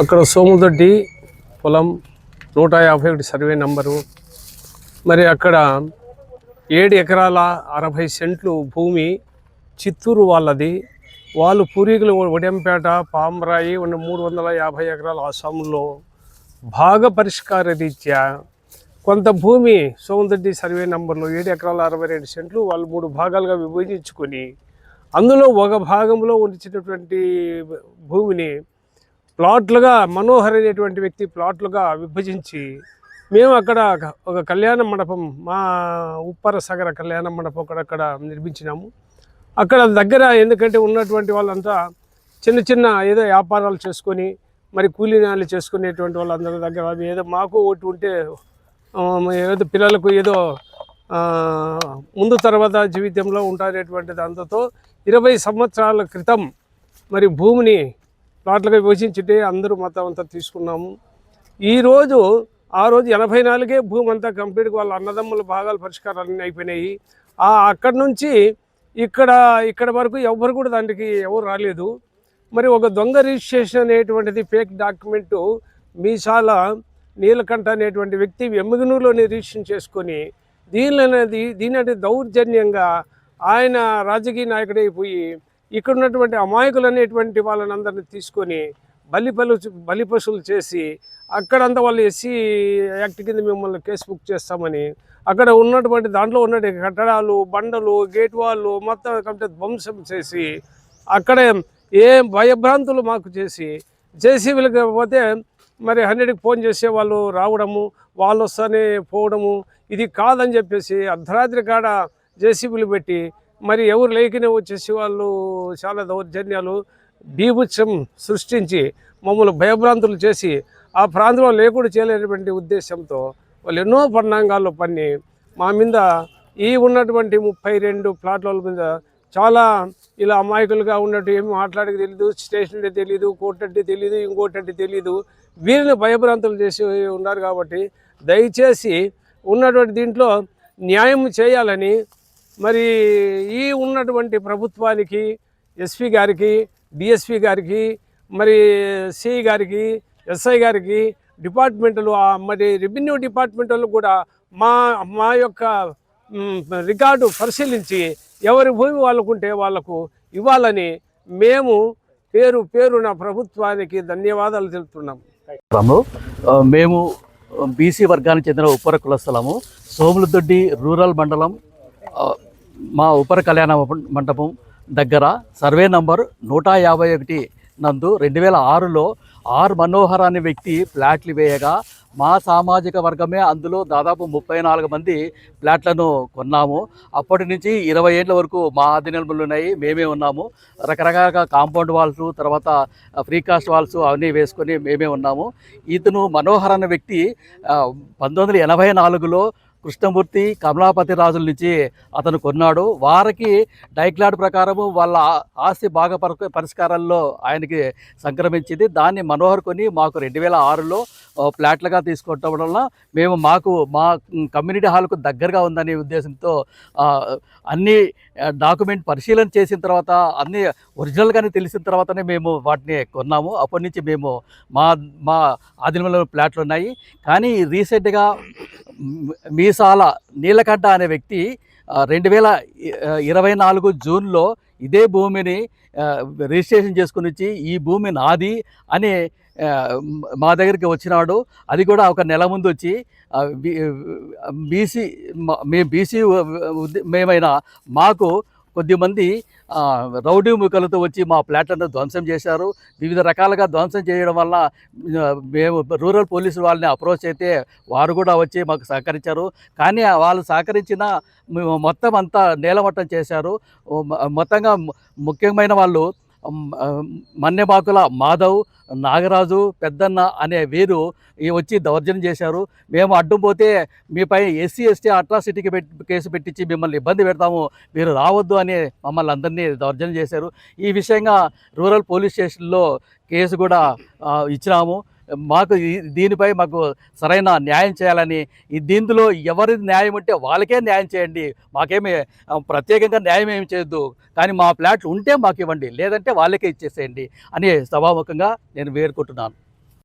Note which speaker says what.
Speaker 1: అక్కడ సోముదొడ్డి పొలం 151 survey number. మరి అక్కడ 7 ఎకరాల 60 సెంట్లు భూమి చిత్తూరు వాళ్ళది. వాళ్ళు పూర్వీకులు ఒడెంపేట, పామరాయి ఉన్న 350 ఎకరాల ఆసాములో భాగ పరిష్కార రీత్యా కొంత భూమి సోముదొడ్డి సర్వే నంబర్లో 7 ఎకరాల 62 సెంట్లు వాళ్ళు 3 భాగాలుగా విభజించుకొని అందులో ఒక భాగంలో ఉంచినటువంటి భూమిని ప్లాట్లుగా మనోహర్ అనేటువంటి వ్యక్తి ప్లాట్లుగా విభజించి మేము అక్కడ ఒక కళ్యాణ మండపం, మా ఉప్పర సగర కళ్యాణ మండపం అక్కడ నిర్మించినాము. అక్కడ దగ్గర ఎందుకంటే ఉన్నటువంటి వాళ్ళంతా చిన్న చిన్న ఏదో వ్యాపారాలు చేసుకొని మరి కూలీనాలు చేసుకునేటువంటి వాళ్ళందరి దగ్గర ఏదో మాకు ఒకటి ఉంటే ఏదో పిల్లలకు ఏదో ముందు తర్వాత జీవితంలో ఉంటారేటువంటి దాంతో 20 సంవత్సరాల క్రితం మరి భూమిని ప్లాట్లుగా విభజించుంటే అందరూ మొత్తం అంతా తీసుకున్నాము. ఈరోజు ఆ రోజు 84 భూమి అంతా కంప్లీట్గా వాళ్ళ అన్నదమ్ముల భాగాలు పరిష్కారాలన్నీ అయిపోయినాయి. అక్కడి నుంచి ఇక్కడ వరకు ఎవరు కూడా దానికి ఎవరు రాలేదు. మరి ఒక దొంగ రిజిస్ట్రేషన్ అనేటువంటిది ఫేక్ డాక్యుమెంటు మీసాల నీలకంఠ అనేటువంటి వ్యక్తి ఎమ్మిగనూరులోని రిజిస్ట్రేషన్ చేసుకొని దీని దౌర్జన్యంగా ఆయన రాజకీయ నాయకుడైపోయి ఇక్కడ ఉన్నటువంటి అమాయకులు అనేటువంటి వాళ్ళని అందరినీ తీసుకొని బలిపశువులు చేసి అక్కడంతా వాళ్ళు ఎస్సీ యాక్ట్ కింద మిమ్మల్ని కేసు బుక్ చేస్తామని అక్కడ ఉన్నటువంటి దాంట్లో ఉన్నటువంటి కట్టడాలు, బండలు, గేట్ వాళ్ళు మొత్తం కంప్లీట్ ధ్వంసం చేసి అక్కడ భయభ్రాంతులు మాకు చేసి వెళ్ళకపోతే మరి 100కి ఫోన్ చేసే వాళ్ళు రావడము, వాళ్ళు వస్తేనే పోవడము, ఇది కాదని చెప్పేసి అర్ధరాత్రి కాడ జేసీబీలు పెట్టి మరి ఎవరు లేకనే వచ్చేసి వాళ్ళు చాలా దౌర్జన్యాలు బీభత్సం సృష్టించి మమ్మల్ని భయభ్రాంతులు చేసి ఆ ప్రాంతంలో లేకుండా చేయలేనటువంటి ఉద్దేశంతో వాళ్ళు ఎన్నో పరిణామాలు పన్ని మా మీద ఉన్నటువంటి 32 ప్లాట్ల మీద చాలా ఇలా అమాయకులుగా ఉన్నట్టు ఏమి మాట్లాడక తెలియదు, స్టేషన్ అంటే తెలియదు, కోర్టు అంటే తెలియదు, ఇంకోటి అంటే తెలియదు, వీరిని భయభ్రాంతులు చేసి ఉన్నారు. కాబట్టి దయచేసి ఉన్నటువంటి దీంట్లో న్యాయం చేయాలని మరి ఉన్నటువంటి ప్రభుత్వానికి, ఎస్పీ గారికి, డిఎస్పీ గారికి, మరి సిఐ గారికి, ఎస్ఐ గారికి, డిపార్ట్మెంట్లు మరి రెవెన్యూ డిపార్ట్మెంట్ వాళ్ళు కూడా మా యొక్క రికార్డు పరిశీలించి ఎవరి భూమి వాళ్ళకుంటే వాళ్లకు ఇవ్వాలని మేము పేరున ప్రభుత్వానికి ధన్యవాదాలు తెలుపుతున్నాం.
Speaker 2: మేము బీసీ వర్గానికి చెందిన ఉప్పర కులస్థలము, సోములదొడ్డి రూరల్ మండలం, మా ఉప్పర కళ్యాణ మండపం దగ్గర సర్వే నంబర్ 151 నందు 2006లో ఆర్ మనోహర్ అనే వ్యక్తి ఫ్లాట్లు వేయగా మా సామాజిక వర్గమే అందులో దాదాపు 34 మంది ఫ్లాట్లను కొన్నాము. అప్పటి నుంచి 20 ఏళ్ళ వరకు మా ఆధీనంలో ఉన్నాయి, మేమే ఉన్నాము. రకరకాల కాంపౌండ్ వాల్స్, తర్వాత ఫ్రీ కాస్ట్ వాల్స్ అవన్నీ వేసుకొని మేమే ఉన్నాము. ఇతను మనోహర్ అనే వ్యక్తి 1984లో కృష్ణమూర్తి, కమలాపతి రాజుల నుంచి అతను కొన్నాడు. వారికి డైక్లాడ్ ప్రకారము వాళ్ళ ఆస్తి భాగ పరిష్కారాల్లో ఆయనకి సంక్రమించింది. దాన్ని మనోహర్ కొని మాకు 2006లో ఫ్లాట్లుగా తీసుకోవటం వల్ల మేము మా కమ్యూనిటీ హాల్కు దగ్గరగా ఉందనే ఉద్దేశంతో అన్ని డాక్యుమెంట్ పరిశీలన చేసిన తర్వాత అన్నీ ఒరిజినల్గానే తెలిసిన తర్వాతనే మేము వాటిని కొన్నాము. అప్పటి నుంచి మేము మా ఆధీనంలో ఫ్లాట్లు ఉన్నాయి. కానీ రీసెంట్గా మీసాల నీలకంఠ అనే వ్యక్తి 2024 జూన్లో ఇదే భూమిని రిజిస్ట్రేషన్ చేసుకుని వచ్చి ఈ భూమి నాది అని మా దగ్గరికి వచ్చినాడు. అది కూడా ఒక నెల ముందు వచ్చి బీసీ మేమైనా మాకు కొద్దిమంది రౌడీ ముఖాలతో వచ్చి మా ఫ్లాట్లను ధ్వంసం చేశారు. వివిధ రకాలుగా ధ్వంసం చేయడం వల్ల మేము రూరల్ పోలీసు వాళ్ళని అప్రోచ్ అయితే వారు కూడా వచ్చి మాకు సహకరించారు. కానీ వాళ్ళు సహకరించిన మొత్తం అంతా నేలమట్టం చేశారు. మొత్తంగా ముఖ్యమైన వాళ్ళు మన్నెబాకుల మాధవ్, నాగరాజు, పెద్దన్న అనే వీరు వచ్చి దౌర్జన్యం చేశారు. మేము అడ్డం పోతే మీపై ఎస్సీ ఎస్టీ అట్రాసిటీకి కేసు పెట్టించి మిమ్మల్ని ఇబ్బంది పెడతాము, మీరు రావద్దు అని మమ్మల్ని అందరినీ దౌర్జన్యం చేశారు. ఈ విషయంగా రూరల్ పోలీస్ స్టేషన్లో కేసు కూడా ఇచ్చినాము. దీనిపై మాకు సరైన న్యాయం చేయాలని, దీంట్లో ఎవరి న్యాయం ఉంటే వాళ్ళకే న్యాయం చేయండి, మాకేమీ ప్రత్యేకంగా న్యాయం ఏమి చేయొద్దు, కానీ మా ఫ్లాట్లు ఉంటే మాకు ఇవ్వండి, లేదంటే వాళ్ళకే ఇచ్చేసేయండి అని సభాముఖంగా నేను వేడుకుంటున్నాను.